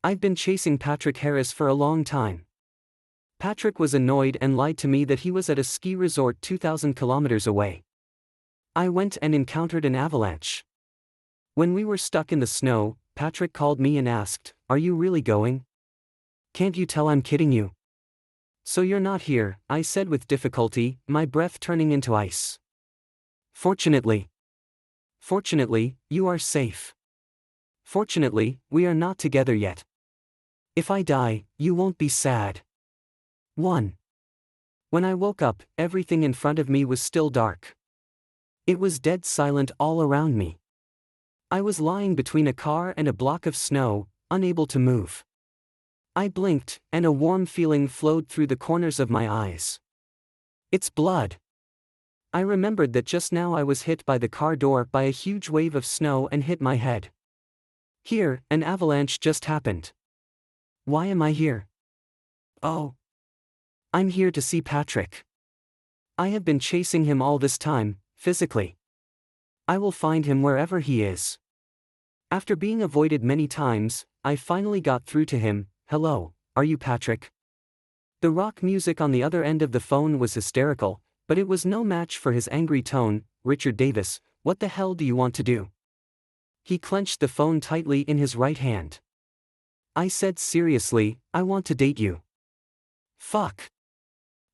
I've been chasing Patrick Harris for a long time. Patrick was annoyed and lied to me that he was at a ski resort 2,000 kilometers away. I went and encountered an avalanche. When we were stuck in the snow, Patrick called me and asked, "Are you really going? Can't you tell I'm kidding you?" "So you're not here," I said with difficulty, my breath turning into ice. Fortunately, you are safe. Fortunately, we are not together yet. If I die, you won't be sad. 1. When I woke up, everything in front of me was still dark. It was dead silent all around me. I was lying between a car and a block of snow, unable to move. I blinked, and a warm feeling flowed through the corners of my eyes. It's blood. I remembered that just now I was hit by the car door by a huge wave of snow and hit my head. Here, an avalanche just happened. Why am I here? Oh. I'm here to see Patrick. I have been chasing him all this time, physically. I will find him wherever he is. After being avoided many times, I finally got through to him. "Hello, are you Patrick?" The rock music on the other end of the phone was hysterical, but it was no match for his angry tone. "Richard Davis, what the hell do you want to do?" He clenched the phone tightly in his right hand. I said seriously, "I want to date you." "Fuck."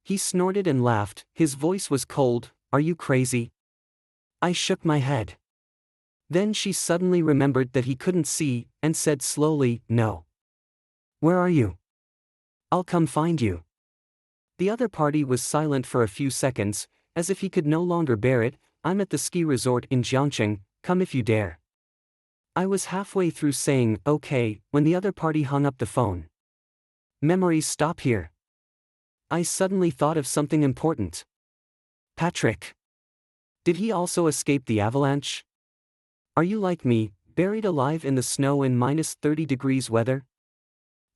He snorted and laughed, his voice was cold. "Are you crazy?" I shook my head. Then she suddenly remembered that he couldn't see, and said slowly, "No." "Where are you?" "I'll come find you." The other party was silent for a few seconds, as if he could no longer bear it. "I'm at the ski resort in Jiangcheng, come if you dare." I was halfway through saying, "Okay," when the other party hung up the phone. Memories stop here. I suddenly thought of something important. Patrick. Did he also escape the avalanche? Are you like me, buried alive in the snow in -30 degrees weather?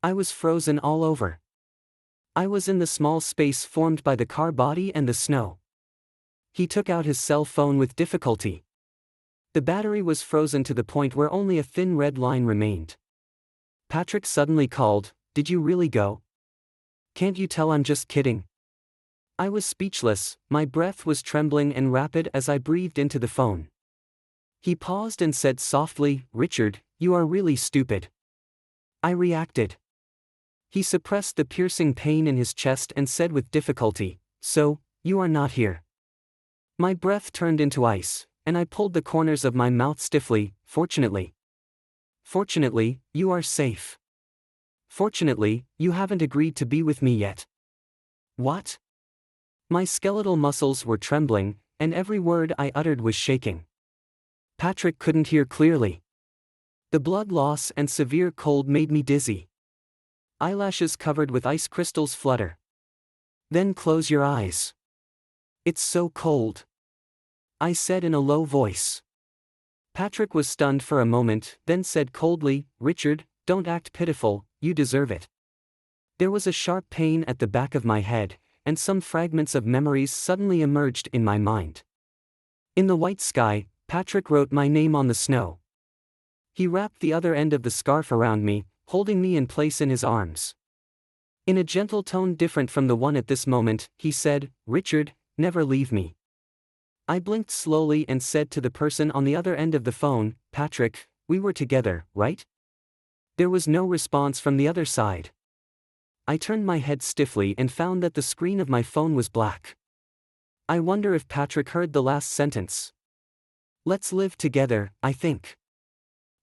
I was frozen all over. I was in the small space formed by the car body and the snow. He took out his cell phone with difficulty. The battery was frozen to the point where only a thin red line remained. Patrick suddenly called, "Did you really go? Can't you tell I'm just kidding?" I was speechless, my breath was trembling and rapid as I breathed into the phone. He paused and said softly, "Richard, you are really stupid." I reacted. He suppressed the piercing pain in his chest and said with difficulty, "So, you are not here." My breath turned into ice, and I pulled the corners of my mouth stiffly. Fortunately, you are safe. Fortunately, you haven't agreed to be with me yet." What? My skeletal muscles were trembling, and every word I uttered was shaking. Patrick couldn't hear clearly. The blood loss and severe cold made me dizzy. Eyelashes covered with ice crystals flutter. "Then close your eyes. It's so cold," I said in a low voice. Patrick was stunned for a moment, then said coldly, "Richard, don't act pitiful, you deserve it." There was a sharp pain at the back of my head, and some fragments of memories suddenly emerged in my mind. In the white sky, Patrick wrote my name on the snow. He wrapped the other end of the scarf around me, holding me in place in his arms. In a gentle tone different from the one at this moment, he said, "Richard, never leave me." I blinked slowly and said to the person on the other end of the phone, "Patrick, we were together, right?" There was no response from the other side. I turned my head stiffly and found that the screen of my phone was black. I wonder if Patrick heard the last sentence. "Let's live together," I think.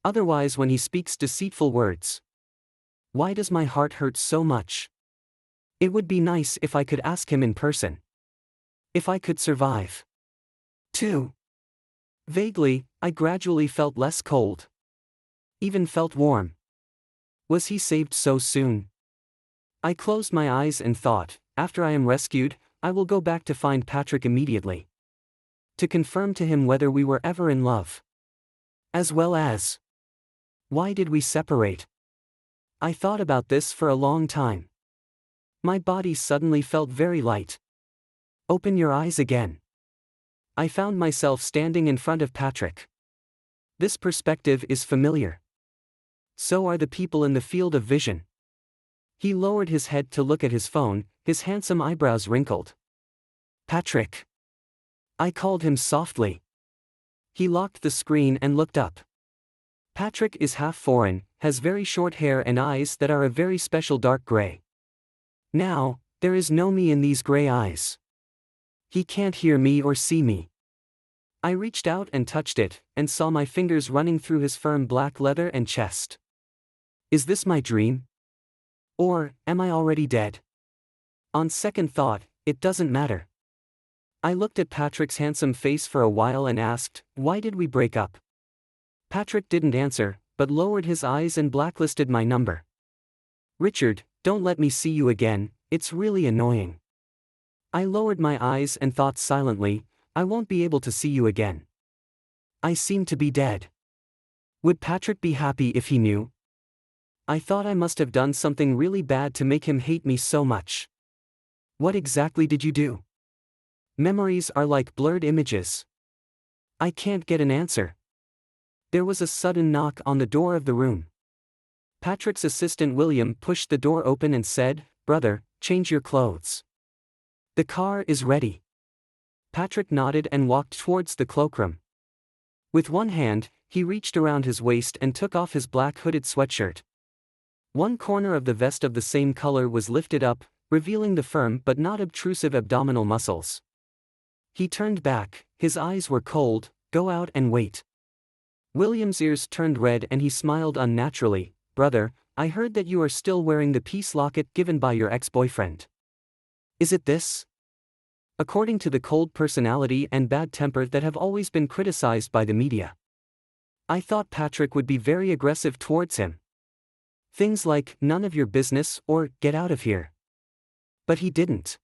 Otherwise when he speaks deceitful words. Why does my heart hurt so much? It would be nice if I could ask him in person. If I could survive. 2. Vaguely, I gradually felt less cold. Even felt warm. Was he saved so soon? I closed my eyes and thought, after I am rescued, I will go back to find Patrick immediately. To confirm to him whether we were ever in love. As well as, why did we separate? I thought about this for a long time. My body suddenly felt very light. Open your eyes again. I found myself standing in front of Patrick. This perspective is familiar. So are the people in the field of vision. He lowered his head to look at his phone, his handsome eyebrows wrinkled. Patrick. I called him softly. He locked the screen and looked up. Patrick is half foreign, has very short hair and eyes that are a very special dark gray. Now, there is no me in these gray eyes. He can't hear me or see me. I reached out and touched it, and saw my fingers running through his firm black leather and chest. Is this my dream? Or, am I already dead? On second thought, it doesn't matter. I looked at Patrick's handsome face for a while and asked, why did we break up? Patrick didn't answer, but lowered his eyes and blacklisted my number. Richard, don't let me see you again, it's really annoying. I lowered my eyes and thought silently, I won't be able to see you again. I seem to be dead. Would Patrick be happy if he knew? I thought I must have done something really bad to make him hate me so much. What exactly did you do? Memories are like blurred images. I can't get an answer. There was a sudden knock on the door of the room. Patrick's assistant William pushed the door open and said, Brother, change your clothes. The car is ready. Patrick nodded and walked towards the cloakroom. With one hand, he reached around his waist and took off his black hooded sweatshirt. One corner of the vest of the same color was lifted up, revealing the firm but not obtrusive abdominal muscles. He turned back, his eyes were cold. Go out and wait. William's ears turned red and he smiled unnaturally. Brother, I heard that you are still wearing the peace locket given by your ex-boyfriend. Is it this? According to the cold personality and bad temper that have always been criticized by the media. I thought Patrick would be very aggressive towards him. Things like, none of your business, or, get out of here. But he didn't.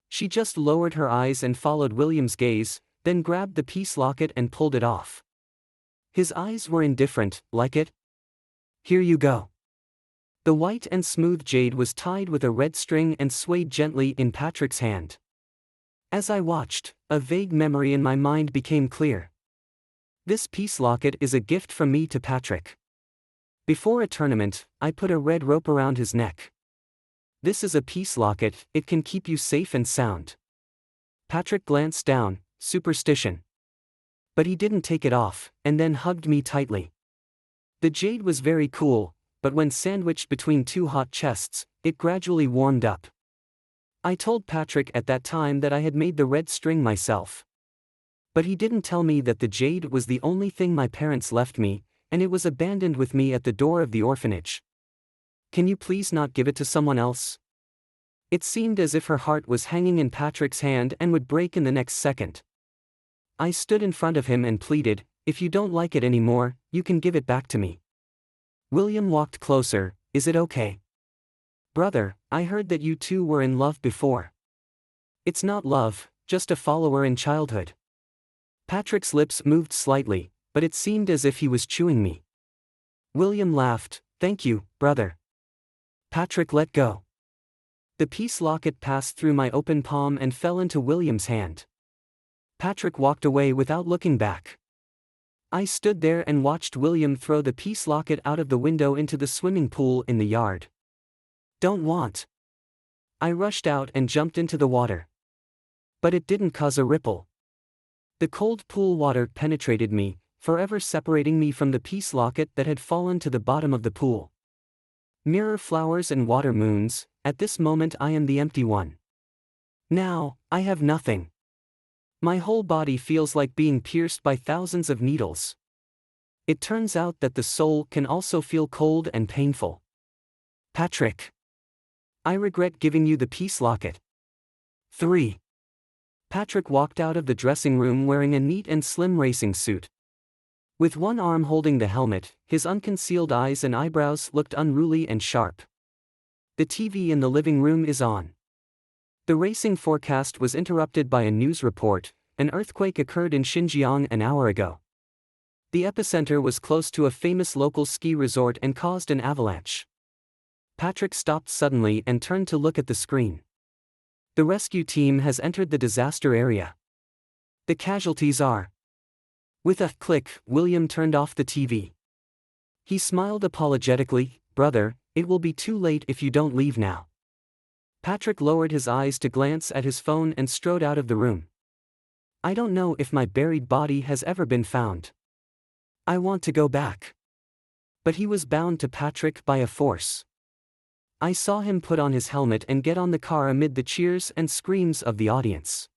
She just lowered her eyes and followed William's gaze, then grabbed the peace locket and pulled it off. His eyes were indifferent, like it. Here you go. The white and smooth jade was tied with a red string and swayed gently in Patrick's hand. As I watched, a vague memory in my mind became clear. This peace locket is a gift from me to Patrick. Before a tournament, I put a red rope around his neck. This is a peace locket, it can keep you safe and sound. Patrick glanced down, superstition. But he didn't take it off, and then hugged me tightly. The jade was very cool, but when sandwiched between two hot chests, it gradually warmed up. I told Patrick at that time that I had made the red string myself. But he didn't tell me that the jade was the only thing my parents left me, and it was abandoned with me at the door of the orphanage. Can you please not give it to someone else? It seemed as if her heart was hanging in Patrick's hand and would break in the next second. I stood in front of him and pleaded, if you don't like it anymore, you can give it back to me. William walked closer. Is it okay? Brother, I heard that you two were in love before. It's not love, just a follower in childhood. Patrick's lips moved slightly, but it seemed as if he was chewing me. William laughed. Thank you, brother. Patrick let go. The peace locket passed through my open palm and fell into William's hand. Patrick walked away without looking back. I stood there and watched William throw the peace locket out of the window into the swimming pool in the yard. Don't want. I rushed out and jumped into the water. But it didn't cause a ripple. The cold pool water penetrated me, forever separating me from the peace locket that had fallen to the bottom of the pool. Mirror flowers and water moons, at this moment I am the empty one. Now, I have nothing. My whole body feels like being pierced by thousands of needles. It turns out that the soul can also feel cold and painful. Patrick. I regret giving you the peace locket. 3. Patrick walked out of the dressing room wearing a neat and slim racing suit. With one arm holding the helmet, his unconcealed eyes and eyebrows looked unruly and sharp. The TV in the living room is on. The racing forecast was interrupted by a news report. An earthquake occurred in Xinjiang an hour ago. The epicenter was close to a famous local ski resort and caused an avalanche. Patrick stopped suddenly and turned to look at the screen. The rescue team has entered the disaster area. The casualties are. With a click, William turned off the TV. He smiled apologetically. Brother, it will be too late if you don't leave now. Patrick lowered his eyes to glance at his phone and strode out of the room. I don't know if my buried body has ever been found. I want to go back. But he was bound to Patrick by a force. I saw him put on his helmet and get on the car amid the cheers and screams of the audience.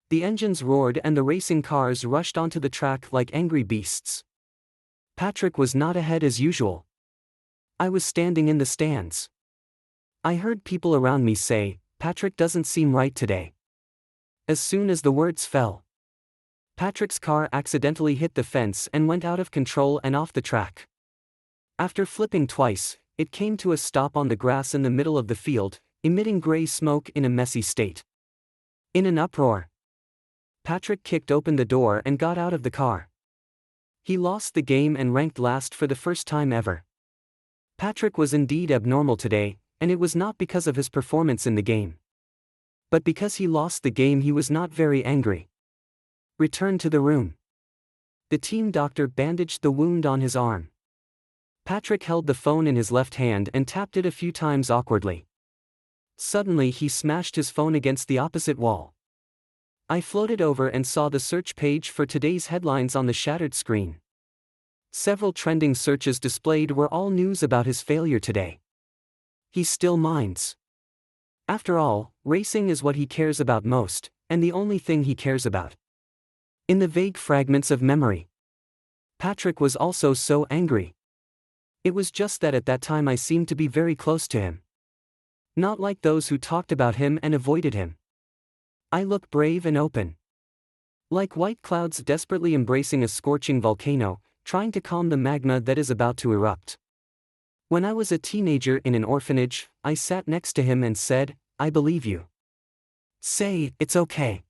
The engines roared and the racing cars rushed onto the track like angry beasts. Patrick was not ahead as usual. I was standing in the stands. I heard people around me say, Patrick doesn't seem right today. As soon as the words fell, Patrick's car accidentally hit the fence and went out of control and off the track. After flipping twice, it came to a stop on the grass in the middle of the field, emitting gray smoke in a messy state. In an uproar, Patrick kicked open the door and got out of the car. He lost the game and ranked last for the first time ever. Patrick was indeed abnormal today, and it was not because of his performance in the game. But because he lost the game, he was not very angry. Return to the room. The team doctor bandaged the wound on his arm. Patrick held the phone in his left hand and tapped it a few times awkwardly. Suddenly he smashed his phone against the opposite wall. I floated over and saw the search page for today's headlines on the shattered screen. Several trending searches displayed were all news about his failure today. He still minds. After all, racing is what he cares about most, and the only thing he cares about. In the vague fragments of memory, Patrick was also so angry. It was just that at that time I seemed to be very close to him. Not like those who talked about him and avoided him. I look brave and open. Like white clouds desperately embracing a scorching volcano, trying to calm the magma that is about to erupt. When I was a teenager in an orphanage, I sat next to him and said, I believe you. Say, it's okay.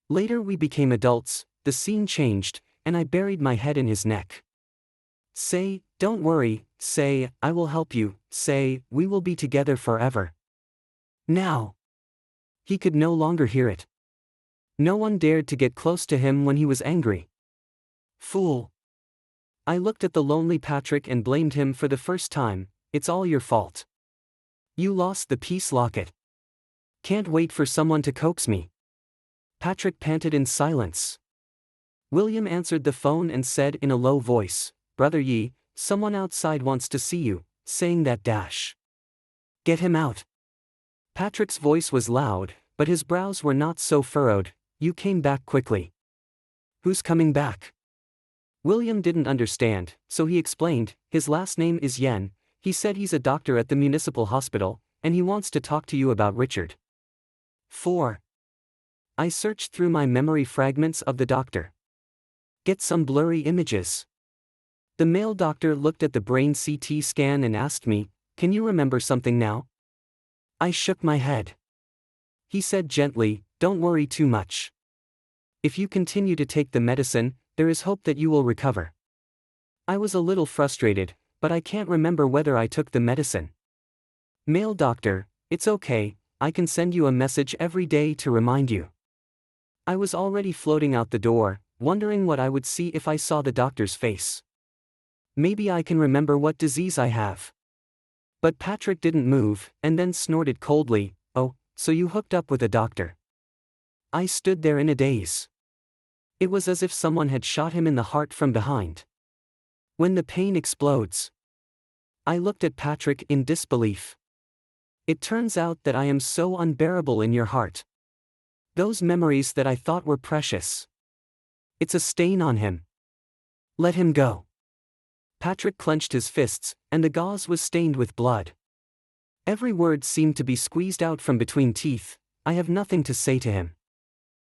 Later we became adults, the scene changed, and I buried my head in his neck. Say, don't worry, say, I will help you, say, we will be together forever. Now. He could no longer hear it. No one dared to get close to him when he was angry. Fool. I looked at the lonely Patrick and blamed him for the first time. It's all your fault. You lost the peace locket. Can't wait for someone to coax me. Patrick panted in silence. William answered the phone and said in a low voice, Brother Yi, someone outside wants to see you, saying that dash. Get him out. Patrick's voice was loud, but his brows were not so furrowed. You came back quickly. Who's coming back? William didn't understand, so he explained, his last name is Yen, he said he's a doctor at the municipal hospital, and he wants to talk to you about Richard. 4. I searched through my memory fragments of the doctor. Get some blurry images. The male doctor looked at the brain CT scan and asked me, can you remember something now? I shook my head. He said gently, don't worry too much. If you continue to take the medicine, there is hope that you will recover. I was a little frustrated, but I can't remember whether I took the medicine. Male doctor, it's okay, I can send you a message every day to remind you. I was already floating out the door, wondering what I would see if I saw the doctor's face. Maybe I can remember what disease I have. But Patrick didn't move, and then snorted coldly, oh, so you hooked up with a doctor. I stood there in a daze. It was as if someone had shot him in the heart from behind. When the pain explodes. I looked at Patrick in disbelief. It turns out that I am so unbearable in your heart. Those memories that I thought were precious. It's a stain on him. Let him go. Patrick clenched his fists, and the gauze was stained with blood. Every word seemed to be squeezed out from between teeth. I have nothing to say to him.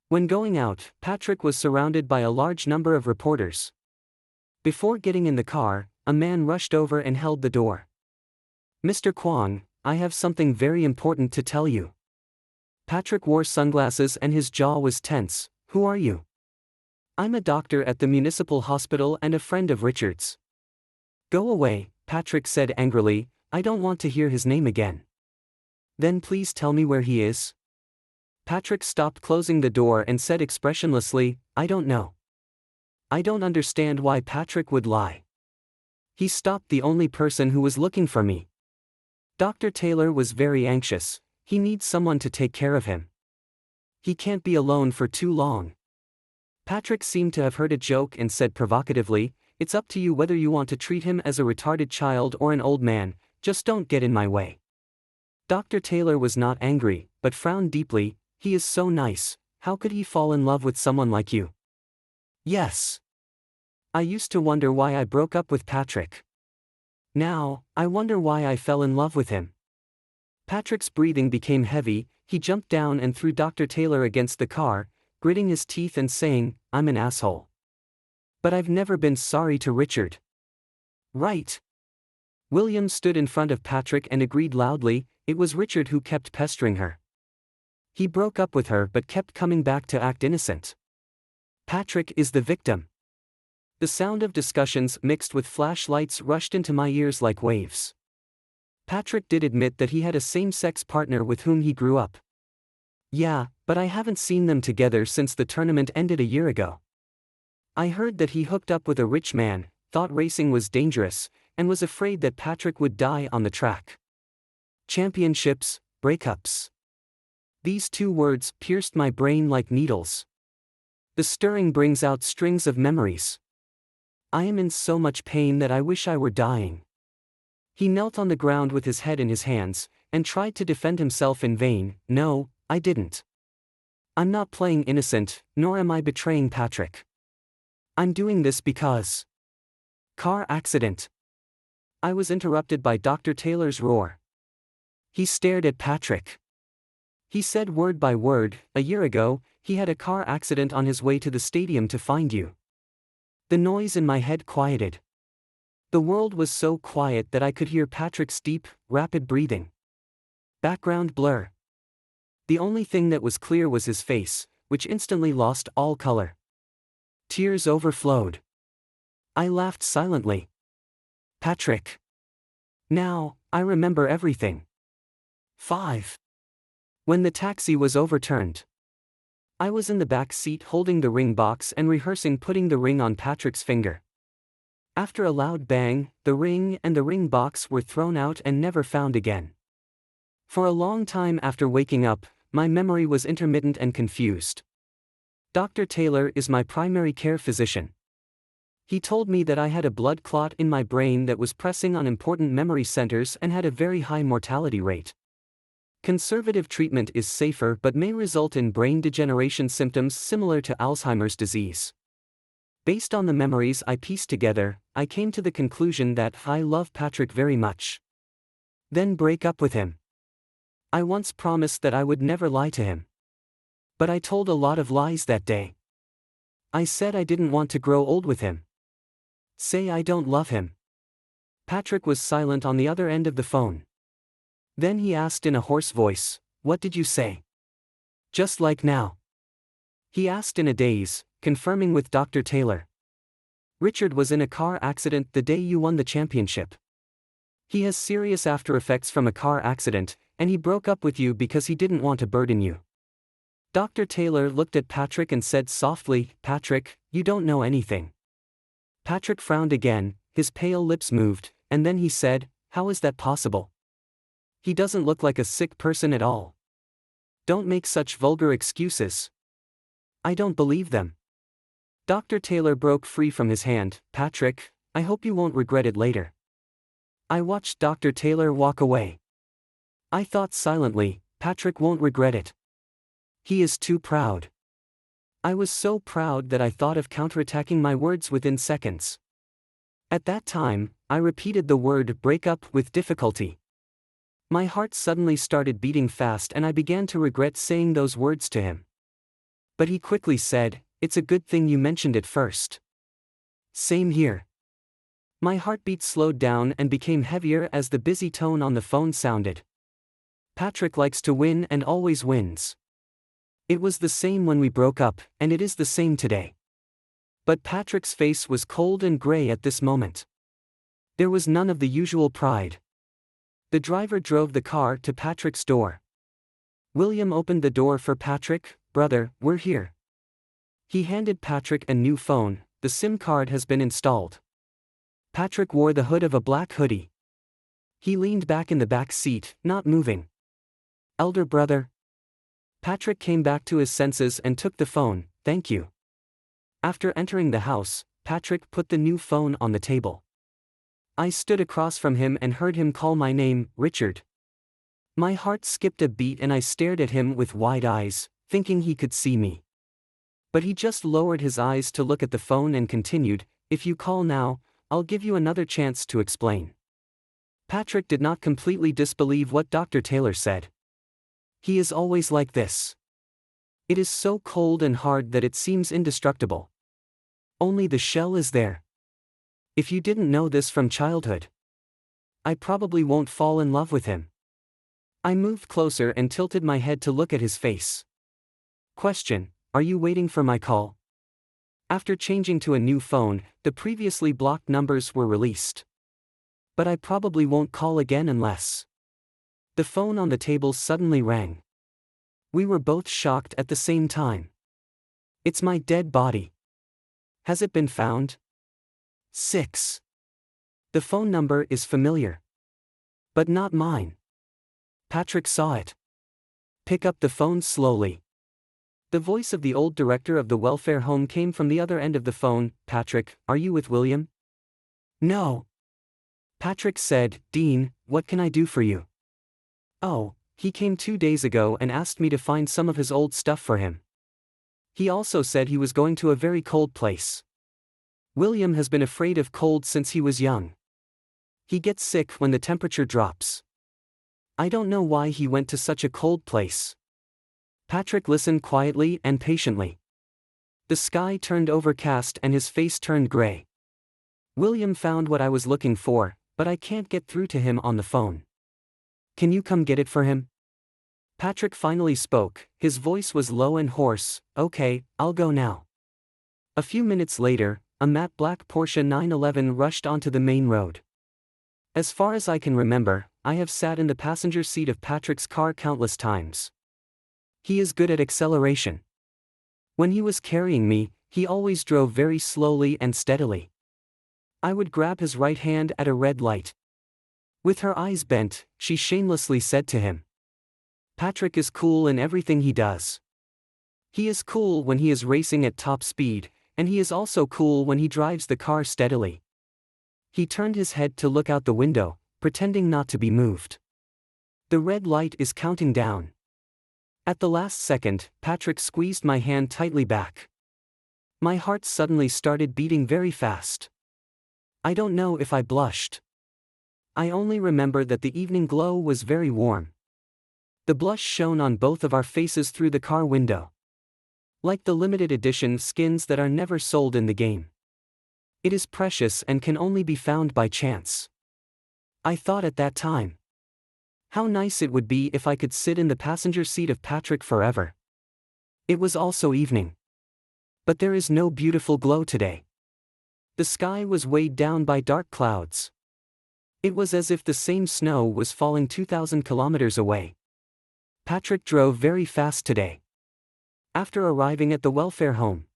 When going out, Patrick was surrounded by a large number of reporters. Before getting in the car, a man rushed over and held the door. Mr. Kwong, I have something very important to tell you. Patrick wore sunglasses and his jaw was tense. Who are you? I'm a doctor at the municipal hospital and a friend of Richard's. Go away, Patrick said angrily, I don't want to hear his name again. Then please tell me where he is. Patrick stopped closing the door and said expressionlessly, I don't know. I don't understand why Patrick would lie. He stopped the only person who was looking for me. Dr. Taylor was very anxious. He needs someone to take care of him. He can't be alone for too long. Patrick seemed to have heard a joke and said provocatively, "It's up to you whether you want to treat him as a retarded child or an old man, just don't get in my way." Dr. Taylor was not angry, but frowned deeply. "He is so nice, how could he fall in love with someone like you?" "Yes. I used to wonder why I broke up with Patrick. Now, I wonder why I fell in love with him." Patrick's breathing became heavy. He jumped down and threw Dr. Taylor against the car, gritting his teeth and saying, "I'm an asshole. But I've never been sorry to Richard." "Right." William stood in front of Patrick and agreed loudly, "It was Richard who kept pestering her. He broke up with her but kept coming back to act innocent. Patrick is the victim." The sound of discussions mixed with flashlights rushed into my ears like waves. Patrick did admit that he had a same-sex partner with whom he grew up. "Yeah, but I haven't seen them together since the tournament ended a year ago. I heard that he hooked up with a rich man, thought racing was dangerous, and was afraid that Patrick would die on the track." Championships, breakups. These two words pierced my brain like needles. The stirring brings out strings of memories. I am in so much pain that I wish I were dying. He knelt on the ground with his head in his hands, and tried to defend himself in vain. "No, I didn't. I'm not playing innocent, nor am I betraying Patrick. I'm doing this because..." Car accident. I was interrupted by Dr. Taylor's roar. He stared at Patrick. He said word by word, "A year ago, he had a car accident on his way to the stadium to find you." The noise in my head quieted. The world was so quiet that I could hear Patrick's deep, rapid breathing. Background blur. The only thing that was clear was his face, which instantly lost all color. Tears overflowed. I laughed silently. "Patrick. Now, I remember everything." 5. When the taxi was overturned. I was in the back seat holding the ring box and rehearsing putting the ring on Patrick's finger. After a loud bang, the ring and the ring box were thrown out and never found again. For a long time after waking up, my memory was intermittent and confused. Dr. Taylor is my primary care physician. He told me that I had a blood clot in my brain that was pressing on important memory centers and had a very high mortality rate. Conservative treatment is safer but may result in brain degeneration symptoms similar to Alzheimer's disease. Based on the memories I pieced together, I came to the conclusion that I love Patrick very much. Then break up with him. I once promised that I would never lie to him. But I told a lot of lies that day. I said I didn't want to grow old with him. Say I don't love him. Patrick was silent on the other end of the phone. Then he asked in a hoarse voice, "What did you say?" Just like now. He asked in a daze, confirming with Dr. Taylor. "Richard was in a car accident the day you won the championship. He has serious after effects from a car accident, and he broke up with you because he didn't want to burden you." Dr. Taylor looked at Patrick and said softly, "Patrick, you don't know anything." Patrick frowned again, his pale lips moved, and then he said, "How is that possible? He doesn't look like a sick person at all. Don't make such vulgar excuses." "I don't believe them." Dr. Taylor broke free from his hand. "Patrick, I hope you won't regret it later." I watched Dr. Taylor walk away. I thought silently, Patrick won't regret it. He is too proud. I was so proud that I thought of counterattacking my words within seconds. At that time, I repeated the word break up with difficulty. My heart suddenly started beating fast and I began to regret saying those words to him. But he quickly said, "It's a good thing you mentioned it first." Same here. My heartbeat slowed down and became heavier as the busy tone on the phone sounded. Patrick likes to win and always wins. It was the same when we broke up, and it is the same today. But Patrick's face was cold and gray at this moment. There was none of the usual pride. The driver drove the car to Patrick's door. William opened the door for Patrick. "Brother, we're here." He handed Patrick a new phone. "The SIM card has been installed." Patrick wore the hood of a black hoodie. He leaned back in the back seat, not moving. Elder brother? Patrick came back to his senses and took the phone. Thank you. After entering the house, Patrick put the new phone on the table. I stood across from him and heard him call my name, Richard. My heart skipped a beat and I stared at him with wide eyes, thinking he could see me. But he just lowered his eyes to look at the phone and continued, "If you call now, I'll give you another chance to explain." Patrick did not completely disbelieve what Dr. Taylor said. He is always like this. It is so cold and hard that it seems indestructible. Only the shell is there. If you didn't know this from childhood, I probably won't fall in love with him. I moved closer and tilted my head to look at his face. Question: Are you waiting for my call? After changing to a new phone, the previously blocked numbers were released. But I probably won't call again unless. The phone on the table suddenly rang. We were both shocked at the same time. It's my dead body. Has it been found? 6. The phone number is familiar. But not mine. Patrick saw it. Pick up the phone slowly. The voice of the old director of the welfare home came from the other end of the phone. Patrick, are you with William? No. Patrick said, Dean, what can I do for you? Oh, he came 2 days ago and asked me to find some of his old stuff for him. He also said he was going to a very cold place. William has been afraid of cold since he was young. He gets sick when the temperature drops. I don't know why he went to such a cold place. Patrick listened quietly and patiently. The sky turned overcast and his face turned gray. William found what I was looking for, but I can't get through to him on the phone. Can you come get it for him? Patrick finally spoke. His voice was low and hoarse. Okay, I'll go now. A few minutes later, a matte black Porsche 911 rushed onto the main road. As far as I can remember, I have sat in the passenger seat of Patrick's car countless times. He is good at acceleration. When he was carrying me, he always drove very slowly and steadily. I would grab his right hand at a red light. With her eyes bent, she shamelessly said to him, Patrick is cool in everything he does. He is cool when he is racing at top speed, and he is also cool when he drives the car steadily. He turned his head to look out the window, pretending not to be moved. The red light is counting down. At the last second, Patrick squeezed my hand tightly back. My heart suddenly started beating very fast. I don't know if I blushed. I only remember that the evening glow was very warm. The blush shone on both of our faces through the car window. Like the limited edition skins that are never sold in the game. It is precious and can only be found by chance. I thought at that time. How nice it would be if I could sit in the passenger seat of Patrick forever. It was also evening. But there is no beautiful glow today. The sky was weighed down by dark clouds. It was as if the same snow was falling 2,000 kilometers away. Patrick drove very fast today. After arriving at the welfare home,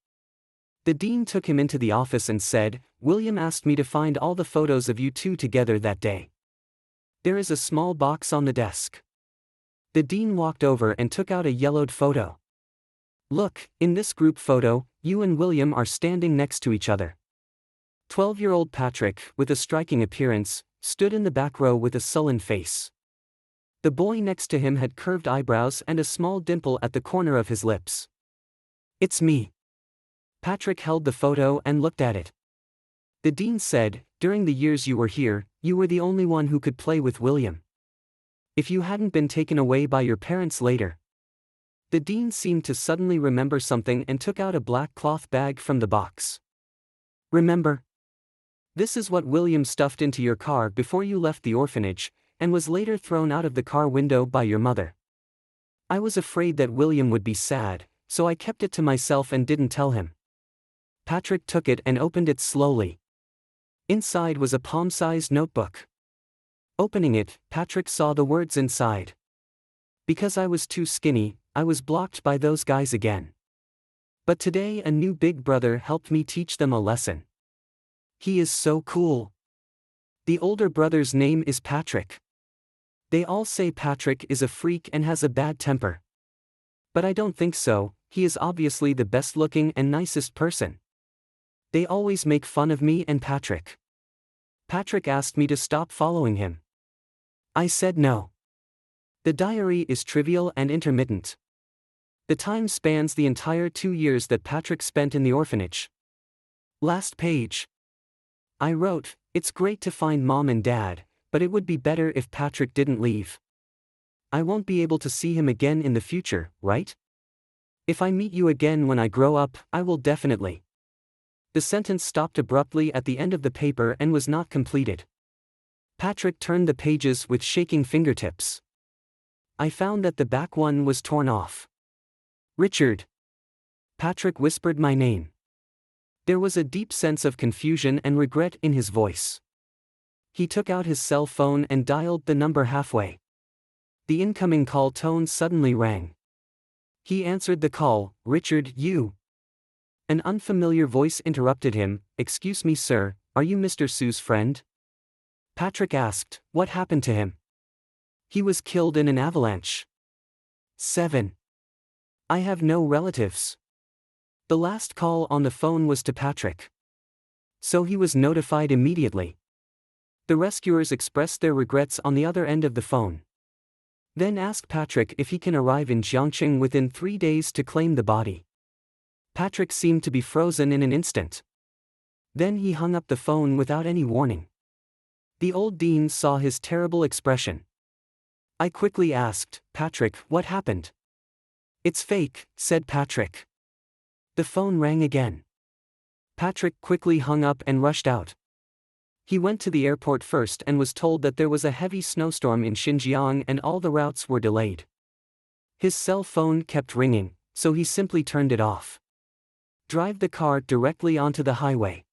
the dean took him into the office and said, William asked me to find all the photos of you two together that day. There is a small box on the desk. The dean walked over and took out a yellowed photo. Look, in this group photo, you and William are standing next to each other. 12-year-old Patrick, with a striking appearance, stood in the back row with a sullen face. The boy next to him had curved eyebrows and a small dimple at the corner of his lips. It's me. Patrick held the photo and looked at it. The dean said, during the years you were here, you were the only one who could play with William. If you hadn't been taken away by your parents later. The dean seemed to suddenly remember something and took out a black cloth bag from the box. Remember? This is what William stuffed into your car before you left the orphanage, and was later thrown out of the car window by your mother. I was afraid that William would be sad, so I kept it to myself and didn't tell him. Patrick took it and opened it slowly. Inside was a palm-sized notebook. Opening it, Patrick saw the words inside. Because I was too skinny, I was blocked by those guys again. But today a new big brother helped me teach them a lesson. He is so cool. The older brother's name is Patrick. They all say Patrick is a freak and has a bad temper. But I don't think so, he is obviously the best looking and nicest person. They always make fun of me and Patrick. Patrick asked me to stop following him. I said no. The diary is trivial and intermittent. The time spans the entire 2 years that Patrick spent in the orphanage. Last page. I wrote, "It's great to find Mom and Dad, but it would be better if Patrick didn't leave. I won't be able to see him again in the future, right? If I meet you again when I grow up, I will definitely." The sentence stopped abruptly at the end of the paper and was not completed. Patrick turned the pages with shaking fingertips. I found that the back one was torn off. "Richard." Patrick whispered my name. There was a deep sense of confusion and regret in his voice. He took out his cell phone and dialed the number halfway. The incoming call tone suddenly rang. He answered the call. "Richard, you?" An unfamiliar voice interrupted him. "Excuse me, sir, are you Mr. Sue's friend?" Patrick asked, "What happened to him?" "He was killed in an avalanche." 7. I have no relatives. The last call on the phone was to Patrick. So he was notified immediately. The rescuers expressed their regrets on the other end of the phone. Then asked Patrick if he can arrive in Jiangxing within 3 days to claim the body. Patrick seemed to be frozen in an instant. Then he hung up the phone without any warning. The old dean saw his terrible expression. I quickly asked, "Patrick, what happened?" "It's fake," said Patrick. The phone rang again. Patrick quickly hung up and rushed out. He went to the airport first and was told that there was a heavy snowstorm in Xinjiang and all the routes were delayed. His cell phone kept ringing, so he simply turned it off. Drive the car directly onto the highway.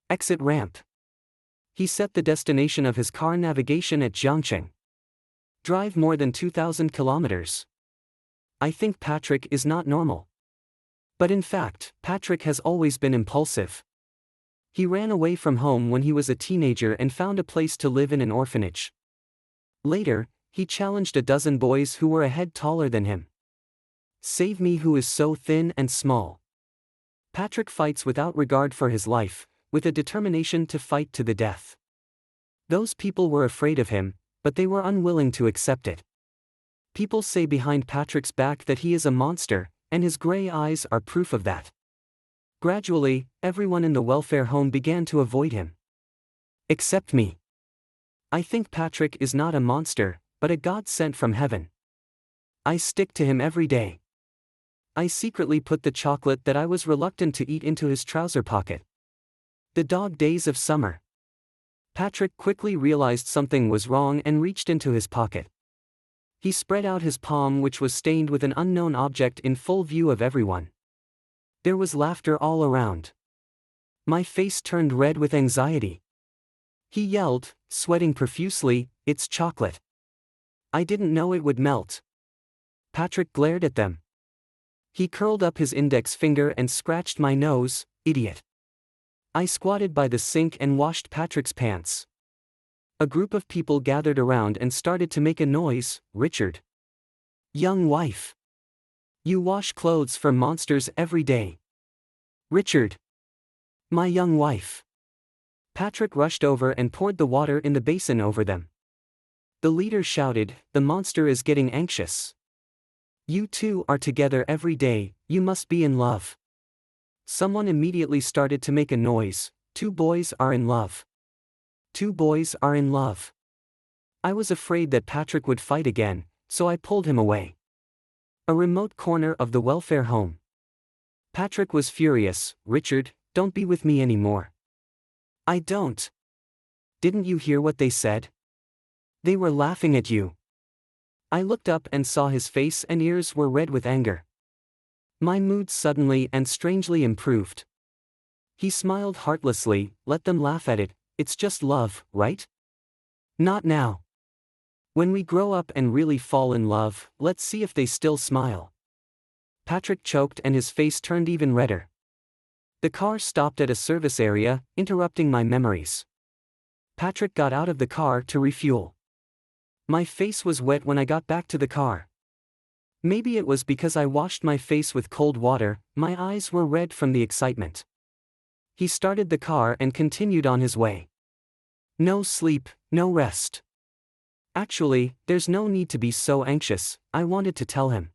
Exit ramp. He set the destination of his car navigation at Jiangxing. Drive more than 2,000 kilometers. I think Patrick is not normal. But in fact, Patrick has always been impulsive. He ran away from home when he was a teenager and found a place to live in an orphanage. Later, he challenged a dozen boys who were a head taller than him. Save me, who is so thin and small. Patrick fights without regard for his life, with a determination to fight to the death. Those people were afraid of him, but they were unwilling to accept it. People say behind Patrick's back that he is a monster, and his gray eyes are proof of that. Gradually, everyone in the welfare home began to avoid him. Except me. I think Patrick is not a monster, but a god sent from heaven. I stick to him every day. I secretly put the chocolate that I was reluctant to eat into his trouser pocket. The dog days of summer. Patrick quickly realized something was wrong and reached into his pocket. He spread out his palm, which was stained with an unknown object, in full view of everyone. There was laughter all around. My face turned red with anxiety. He yelled, sweating profusely, "It's chocolate. I didn't know it would melt." Patrick glared at them. He curled up his index finger and scratched my nose. "Idiot." I squatted by the sink and washed Patrick's pants. A group of people gathered around and started to make a noise. "Richard. Young wife. You wash clothes for monsters every day. Richard. My young wife." Patrick rushed over and poured the water in the basin over them. The leader shouted, "The monster is getting anxious. You two are together every day, you must be in love." Someone immediately started to make a noise. "Two boys are in love. Two boys are in love." I was afraid that Patrick would fight again, so I pulled him away. A remote corner of the welfare home. Patrick was furious. "Richard, don't be with me anymore." "I don't." "Didn't you hear what they said? They were laughing at you." I looked up and saw his face and ears were red with anger. My mood suddenly and strangely improved. He smiled heartlessly. "Let them laugh at it. It's just love, right? Not now. When we grow up and really fall in love, let's see if they still smile." Patrick choked and his face turned even redder. The car stopped at a service area, interrupting my memories. Patrick got out of the car to refuel. My face was wet when I got back to the car. Maybe it was because I washed my face with cold water, my eyes were red from the excitement. He started the car and continued on his way. No sleep, no rest. Actually, there's no need to be so anxious, I wanted to tell him.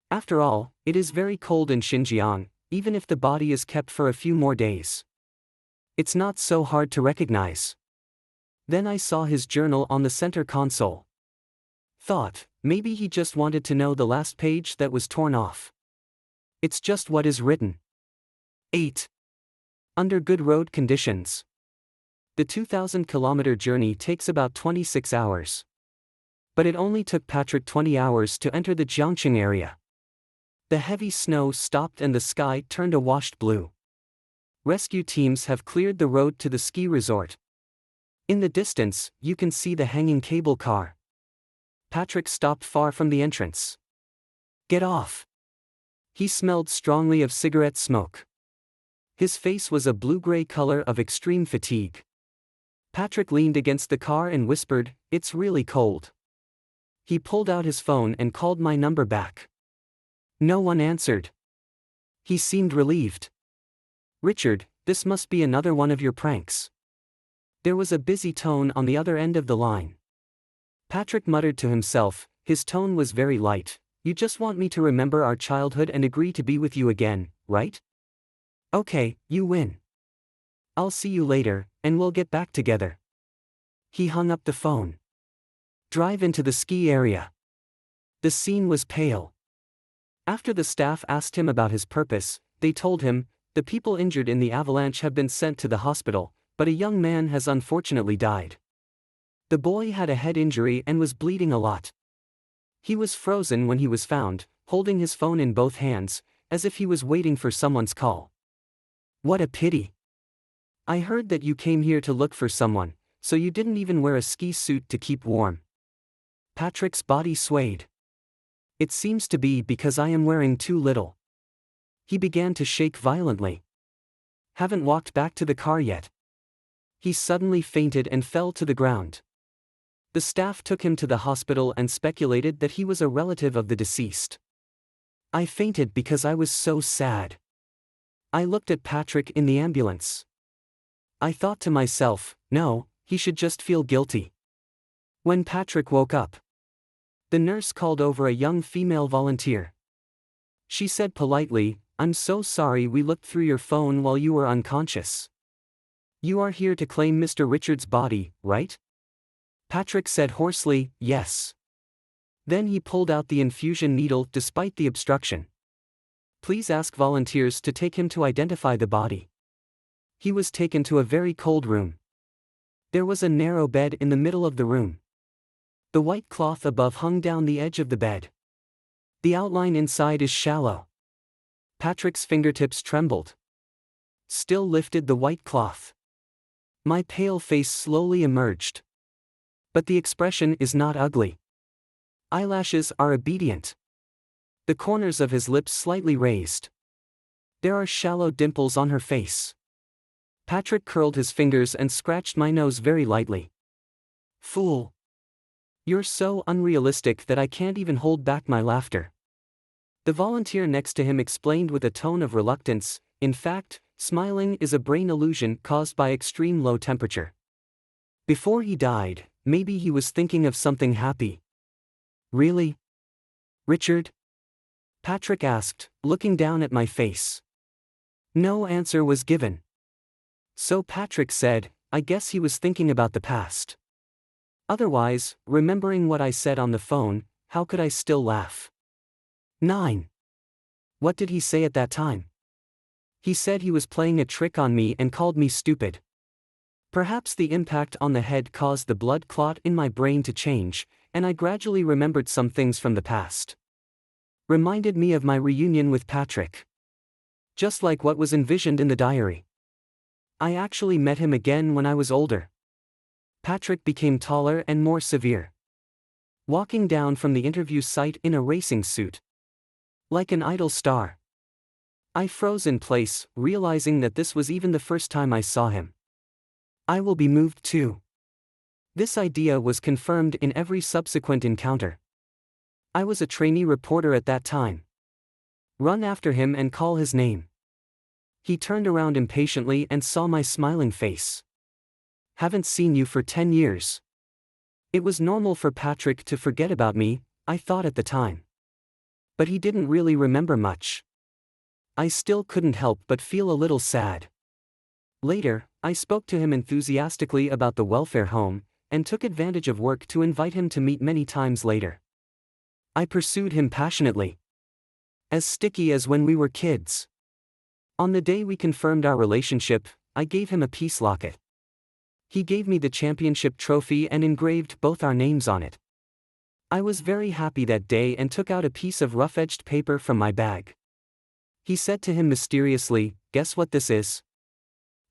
After all, it is very cold in Xinjiang, even if the body is kept for a few more days. It's not so hard to recognize. Then I saw his journal on the center console. Thought, maybe he just wanted to know the last page that was torn off. It's just what is written. 8. Under good road conditions. The 2,000-kilometer journey takes about 26 hours. But it only took Patrick 20 hours to enter the Jiangqing area. The heavy snow stopped and the sky turned a washed blue. Rescue teams have cleared the road to the ski resort. In the distance, you can see the hanging cable car. Patrick stopped far from the entrance. Get off. He smelled strongly of cigarette smoke. His face was a blue-gray color of extreme fatigue. Patrick leaned against the car and whispered, "It's really cold." He pulled out his phone and called my number back. No one answered. He seemed relieved. "Richard, this must be another one of your pranks." There was a busy tone on the other end of the line. Patrick muttered to himself, his tone was very light, "You just want me to remember our childhood and agree to be with you again, right? Okay, you win. I'll see you later, and we'll get back together." He hung up the phone. Drive into the ski area. The scene was pale. After the staff asked him about his purpose, they told him, "The people injured in the avalanche have been sent to the hospital, but a young man has unfortunately died. The boy had a head injury and was bleeding a lot. He was frozen when he was found, holding his phone in both hands, as if he was waiting for someone's call. What a pity. I heard that you came here to look for someone, so you didn't even wear a ski suit to keep warm." Patrick's body swayed. "It seems to be because I am wearing too little." He began to shake violently. "Haven't walked back to the car yet." He suddenly fainted and fell to the ground. The staff took him to the hospital and speculated that he was a relative of the deceased. I fainted because I was so sad. I looked at Patrick in the ambulance. I thought to myself, no, he should just feel guilty. When Patrick woke up, the nurse called over a young female volunteer. She said politely, "I'm so sorry we looked through your phone while you were unconscious. You are here to claim Mr. Richard's body, right?" Patrick said hoarsely, "Yes." Then he pulled out the infusion needle despite the obstruction. "Please ask volunteers to take him to identify the body." He was taken to a very cold room. There was a narrow bed in the middle of the room. The white cloth above hung down the edge of the bed. The outline inside is shallow. Patrick's fingertips trembled. Still lifted the white cloth. My pale face slowly emerged. But the expression is not ugly. Eyelashes are obedient. The corners of his lips slightly raised. There are shallow dimples on her face. Patrick curled his fingers and scratched my nose very lightly. "Fool. You're so unrealistic that I can't even hold back my laughter." The volunteer next to him explained with a tone of reluctance, "In fact, smiling is a brain illusion caused by extreme low temperature. Before he died, maybe he was thinking of something happy." "Really? Richard?" Patrick asked, looking down at my face. No answer was given. So Patrick said, "I guess he was thinking about the past. Otherwise, remembering what I said on the phone, how could I still laugh?" 9. What did he say at that time? He said he was playing a trick on me and called me stupid. Perhaps the impact on the head caused the blood clot in my brain to change, and I gradually remembered some things from the past. Reminded me of my reunion with Patrick. Just like what was envisioned in the diary. I actually met him again when I was older. Patrick became taller and more severe. Walking down from the interview site in a racing suit. Like an idol star. I froze in place, realizing that this was even the first time I saw him. I will be moved too. This idea was confirmed in every subsequent encounter. I was a trainee reporter at that time. Run after him and call his name. He turned around impatiently and saw my smiling face. Haven't seen you for 10 years. It was normal for Patrick to forget about me, I thought at the time. But he didn't really remember much. I still couldn't help but feel a little sad. Later, I spoke to him enthusiastically about the welfare home, and took advantage of work to invite him to meet many times later. I pursued him passionately. As sticky as when we were kids. On the day we confirmed our relationship, I gave him a peace locket. He gave me the championship trophy and engraved both our names on it. I was very happy that day and took out a piece of rough-edged paper from my bag. He said to him mysteriously, "Guess what this is?"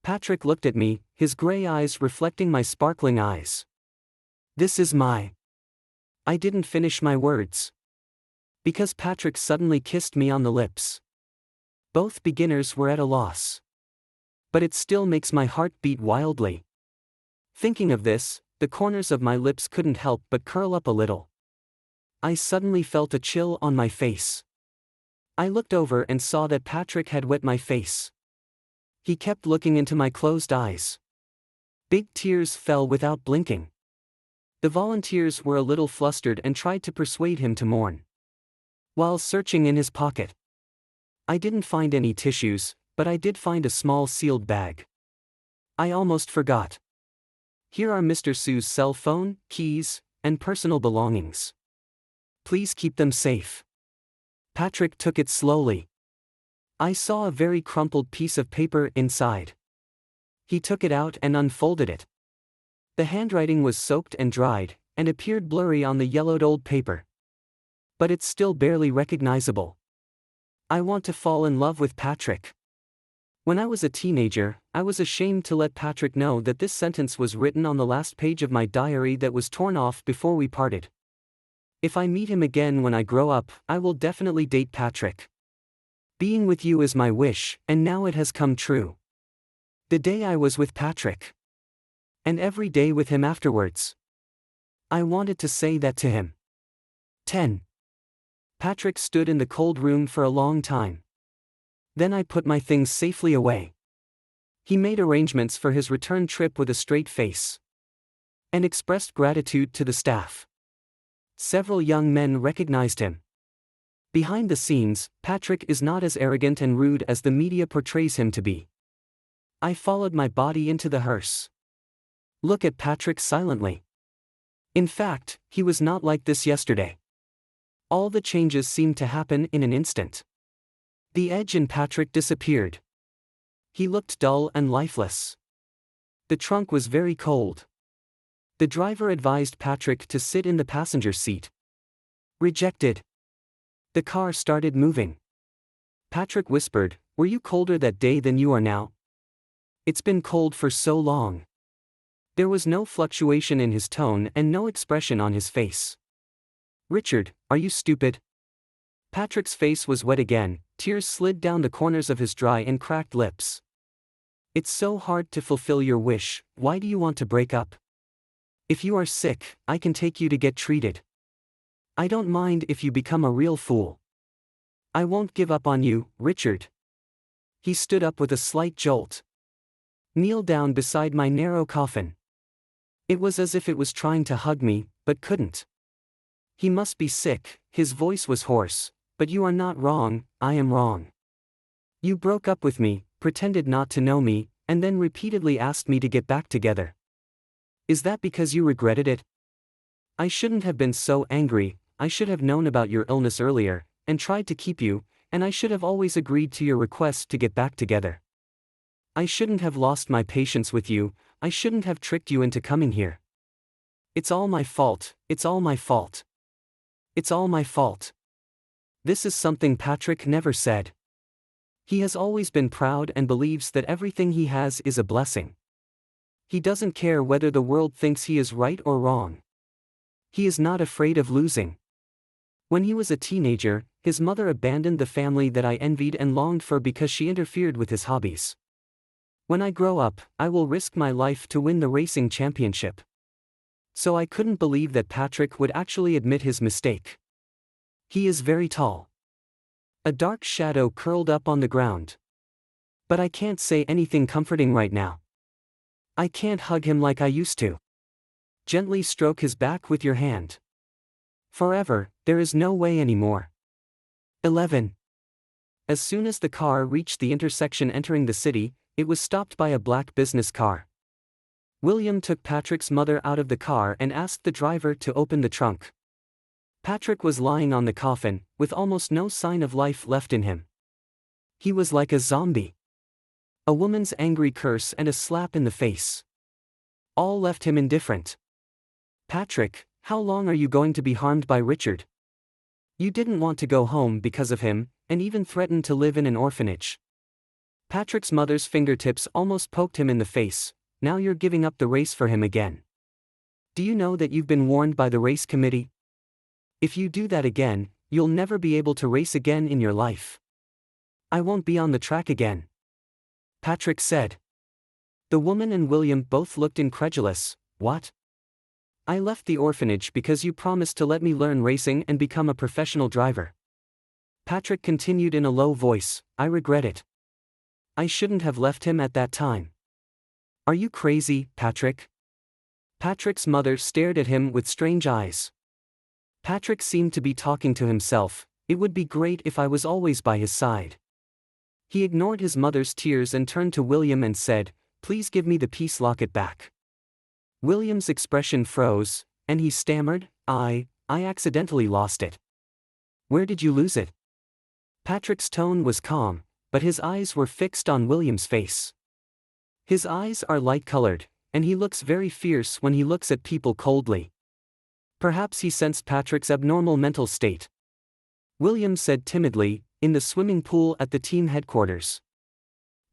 Patrick looked at me, his gray eyes reflecting my sparkling eyes. "This is my..." I didn't finish my words. Because Patrick suddenly kissed me on the lips. Both beginners were at a loss. But it still makes my heart beat wildly. Thinking of this, the corners of my lips couldn't help but curl up a little. I suddenly felt a chill on my face. I looked over and saw that Patrick had wet my face. He kept looking into my closed eyes. Big tears fell without blinking. The volunteers were a little flustered and tried to persuade him to mourn. While searching in his pocket, I didn't find any tissues, but I did find a small sealed bag. I almost forgot. Here are Mr. Sue's cell phone, keys, and personal belongings. Please keep them safe. Patrick took it slowly. I saw a very crumpled piece of paper inside. He took it out and unfolded it. The handwriting was soaked and dried, and appeared blurry on the yellowed old paper. But it's still barely recognizable. I want to fall in love with Patrick. When I was a teenager, I was ashamed to let Patrick know that this sentence was written on the last page of my diary that was torn off before we parted. If I meet him again when I grow up, I will definitely date Patrick. Being with you is my wish, and now it has come true. The day I was with Patrick. And every day with him afterwards. I wanted to say that to him. 10. Patrick stood in the cold room for a long time. Then I put my things safely away. He made arrangements for his return trip with a straight face. And expressed gratitude to the staff. Several young men recognized him. Behind the scenes, Patrick is not as arrogant and rude as the media portrays him to be. I followed my body into the hearse. Look at Patrick silently. In fact, he was not like this yesterday. All the changes seemed to happen in an instant. The edge in Patrick disappeared. He looked dull and lifeless. The trunk was very cold. The driver advised Patrick to sit in the passenger seat. Rejected. The car started moving. Patrick whispered, "Were you colder that day than you are now?" It's been cold for so long. There was no fluctuation in his tone and no expression on his face. Richard, are you stupid? Patrick's face was wet again, tears slid down the corners of his dry and cracked lips. It's so hard to fulfill your wish, why do you want to break up? If you are sick, I can take you to get treated. I don't mind if you become a real fool. I won't give up on you, Richard. He stood up with a slight jolt. Kneel down beside my narrow coffin. It was as if it was trying to hug me, but couldn't. He must be sick, his voice was hoarse, but you are not wrong, I am wrong. You broke up with me, pretended not to know me, and then repeatedly asked me to get back together. Is that because you regretted it? I shouldn't have been so angry, I should have known about your illness earlier, and tried to keep you, and I should have always agreed to your request to get back together. I shouldn't have lost my patience with you, I shouldn't have tricked you into coming here. It's all my fault, it's all my fault. It's all my fault. This is something Patrick never said. He has always been proud and believes that everything he has is a blessing. He doesn't care whether the world thinks he is right or wrong. He is not afraid of losing. When he was a teenager, his mother abandoned the family that I envied and longed for because she interfered with his hobbies. When I grow up, I will risk my life to win the racing championship. So I couldn't believe that Patrick would actually admit his mistake. He is very tall. A dark shadow curled up on the ground. But I can't say anything comforting right now. I can't hug him like I used to. Gently stroke his back with your hand. Forever, there is no way anymore. 11. As soon as the car reached the intersection entering the city, it was stopped by a black business car. William took Patrick's mother out of the car and asked the driver to open the trunk. Patrick was lying on the coffin, with almost no sign of life left in him. He was like a zombie. A woman's angry curse and a slap in the face. All left him indifferent. Patrick, how long are you going to be harmed by Richard? You didn't want to go home because of him, and even threatened to live in an orphanage. Patrick's mother's fingertips almost poked him in the face. Now you're giving up the race for him again. Do you know that you've been warned by the race committee? If you do that again, you'll never be able to race again in your life. I won't be on the track again. Patrick said. The woman and William both looked incredulous. What? I left the orphanage because you promised to let me learn racing and become a professional driver. Patrick continued in a low voice, I regret it. I shouldn't have left him at that time. Are you crazy, Patrick? Patrick's mother stared at him with strange eyes. Patrick seemed to be talking to himself. It would be great if I was always by his side. He ignored his mother's tears and turned to William and said, Please give me the peace locket back. William's expression froze, and he stammered, I accidentally lost it. Where did you lose it? Patrick's tone was calm, but his eyes were fixed on William's face. His eyes are light-colored, and he looks very fierce when he looks at people coldly. Perhaps he sensed Patrick's abnormal mental state. William said timidly, in the swimming pool at the team headquarters.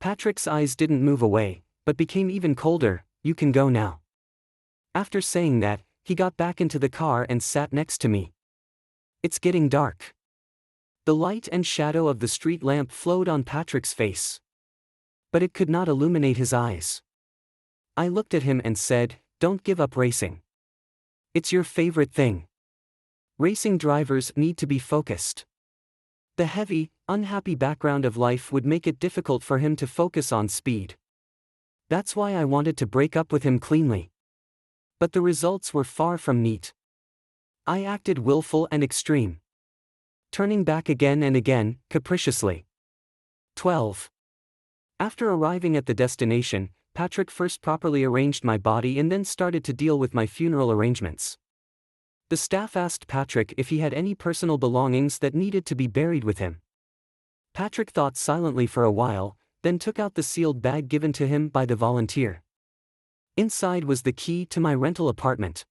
Patrick's eyes didn't move away, but became even colder. You can go now. After saying that, he got back into the car and sat next to me. It's getting dark. The light and shadow of the street lamp flowed on Patrick's face. But it could not illuminate his eyes. I looked at him and said, Don't give up racing. It's your favorite thing. Racing drivers need to be focused. The heavy, unhappy background of life would make it difficult for him to focus on speed. That's why I wanted to break up with him cleanly. But the results were far from neat. I acted willful and extreme. Turning back again and again, capriciously. 12. After arriving at the destination, Patrick first properly arranged my body and then started to deal with my funeral arrangements. The staff asked Patrick if he had any personal belongings that needed to be buried with him. Patrick thought silently for a while, then took out the sealed bag given to him by the volunteer. Inside was the key to my rental apartment.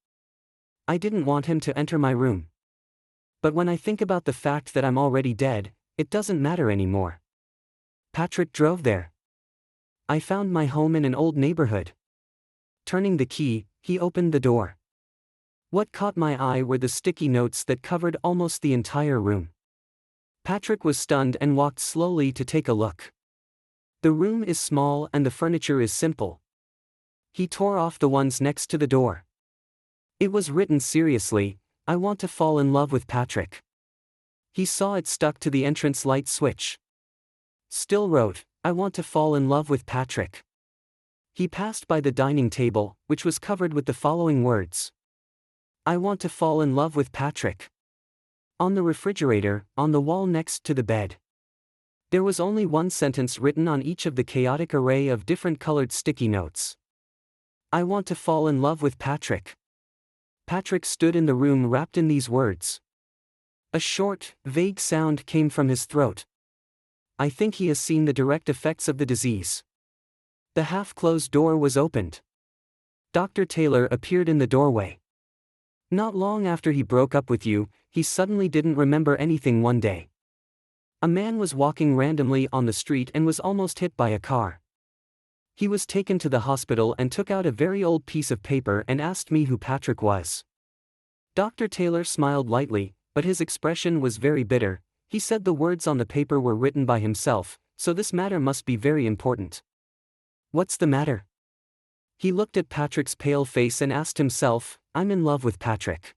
I didn't want him to enter my room. But when I think about the fact that I'm already dead, it doesn't matter anymore. Patrick drove there. I found my home in an old neighborhood. Turning the key, he opened the door. What caught my eye were the sticky notes that covered almost the entire room. Patrick was stunned and walked slowly to take a look. The room is small and the furniture is simple. He tore off the ones next to the door. It was written seriously, I want to fall in love with Patrick. He saw it stuck to the entrance light switch. Still wrote, I want to fall in love with Patrick. He passed by the dining table, which was covered with the following words. I want to fall in love with Patrick. On the refrigerator, on the wall next to the bed. There was only one sentence written on each of the chaotic array of different colored sticky notes. I want to fall in love with Patrick. Patrick stood in the room wrapped in these words. A short, vague sound came from his throat. I think he has seen the direct effects of the disease. The half-closed door was opened. Dr. Taylor appeared in the doorway. Not long after he broke up with you, he suddenly didn't remember anything one day. A man was walking randomly on the street and was almost hit by a car. He was taken to the hospital and took out a very old piece of paper and asked me who Patrick was. Dr. Taylor smiled lightly, but his expression was very bitter. He said the words on the paper were written by himself, so this matter must be very important. What's the matter? He looked at Patrick's pale face and asked himself, I'm in love with Patrick.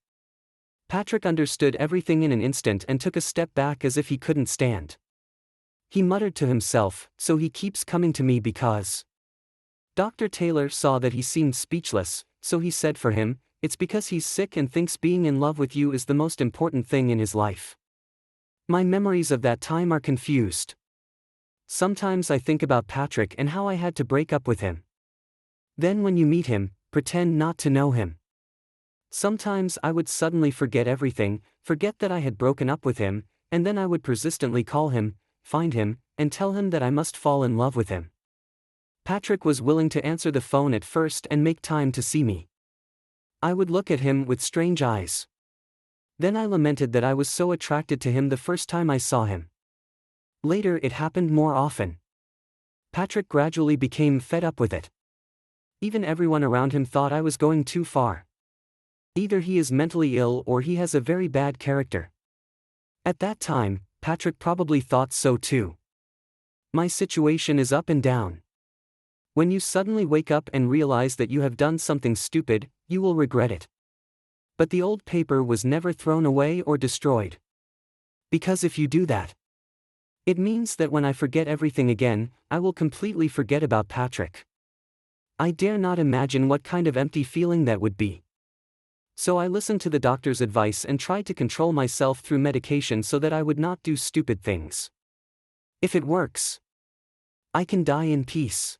Patrick understood everything in an instant and took a step back as if he couldn't stand. He muttered to himself, so he keeps coming to me because. Dr. Taylor saw that he seemed speechless, so he said for him, it's because he's sick and thinks being in love with you is the most important thing in his life. My memories of that time are confused. Sometimes I think about Patrick and how I had to break up with him. Then when you meet him, pretend not to know him. Sometimes I would suddenly forget everything, forget that I had broken up with him, and then I would persistently call him, find him, and tell him that I must fall in love with him. Patrick was willing to answer the phone at first and make time to see me. I would look at him with strange eyes. Then I lamented that I was so attracted to him the first time I saw him. Later it happened more often. Patrick gradually became fed up with it. Even everyone around him thought I was going too far. Either he is mentally ill or he has a very bad character. At that time, Patrick probably thought so too. My situation is up and down. When you suddenly wake up and realize that you have done something stupid, you will regret it. But the old paper was never thrown away or destroyed. Because if you do that, it means that when I forget everything again, I will completely forget about Patrick. I dare not imagine what kind of empty feeling that would be. So I listened to the doctor's advice and tried to control myself through medication so that I would not do stupid things. If it works, I can die in peace.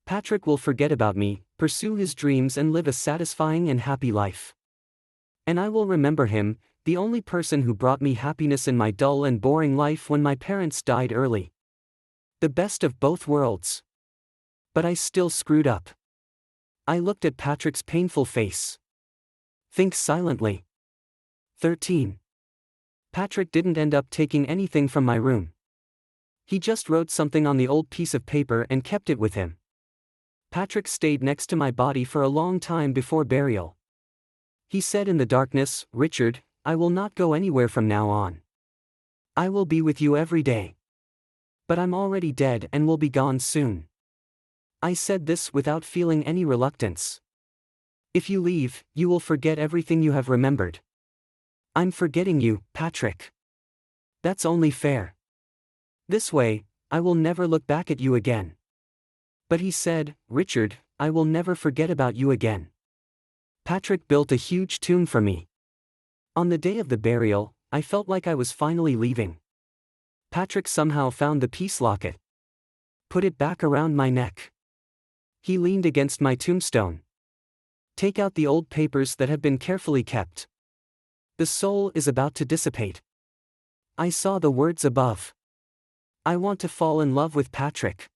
Patrick will forget about me, pursue his dreams and live a satisfying and happy life. And I will remember him, the only person who brought me happiness in my dull and boring life when my parents died early. The best of both worlds. But I still screwed up. I looked at Patrick's painful face. Think silently. 13. Patrick didn't end up taking anything from my room. He just wrote something on the old piece of paper and kept it with him. Patrick stayed next to my body for a long time before burial. He said in the darkness, Richard, I will not go anywhere from now on. I will be with you every day. But I'm already dead and will be gone soon. I said this without feeling any reluctance. If you leave, you will forget everything you have remembered. I'm forgetting you, Patrick. That's only fair. This way, I will never look back at you again. But he said, Richard, I will never forget about you again. Patrick built a huge tomb for me. On the day of the burial, I felt like I was finally leaving. Patrick somehow found the peace locket. Put it back around my neck. He leaned against my tombstone. Take out the old papers that have been carefully kept. The soul is about to dissipate. I saw the words above. I want to fall in love with Patrick.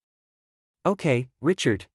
Okay, Richard,